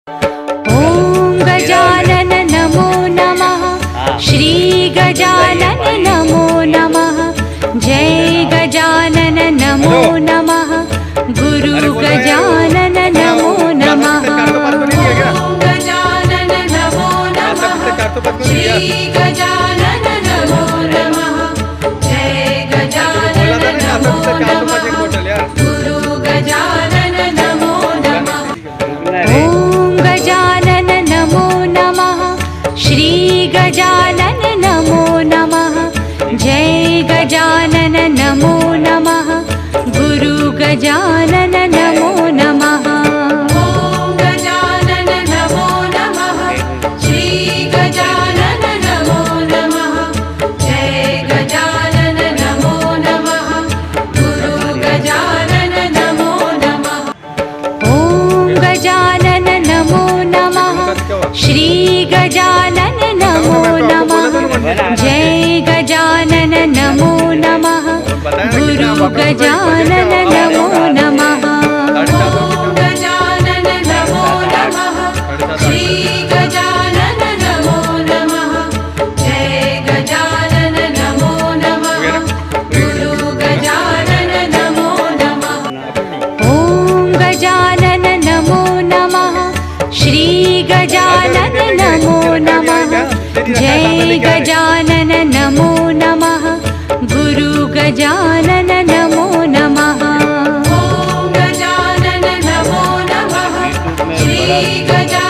ॐ गजानन नमो नमः। श्री गजानन नमो नमः। जय गजानन नमो नमः। गुरु गजानन नमो नमः। ॐ गजानन नमो नमः। श्री गजानन नमो नमः। जय गजानन नमो नमः। गुरु गजानन नमो नमः। ॐ गजानन नमो नमः। श्री गजानन नमो नमः। जय गजानन नमो नमः। गुरु गजानन नमो नमः। ॐ गजानन नमो नमः। श्री गजानन नमो नमः। जय गजानन नमो नमः। गुरु गजानन नमो नमः। ॐ गजानन नमो नमः। श्री गजानन नमो नमः। जय गजानन नमो नमः। गुरु गजानन नमो नमः। ॐ गजानन नमो नमः। श्री गजानन नमो नमः। जय गजानन नमो नमः। गुरु गजानन नमो नमः। ॐ गजानन नमो नमः। श्री गजानन नमो नमः। जय गजानन नमो नमः। गुरु गजानन नमो नमः। ॐ गजानन नमो नमः। श्री गजानन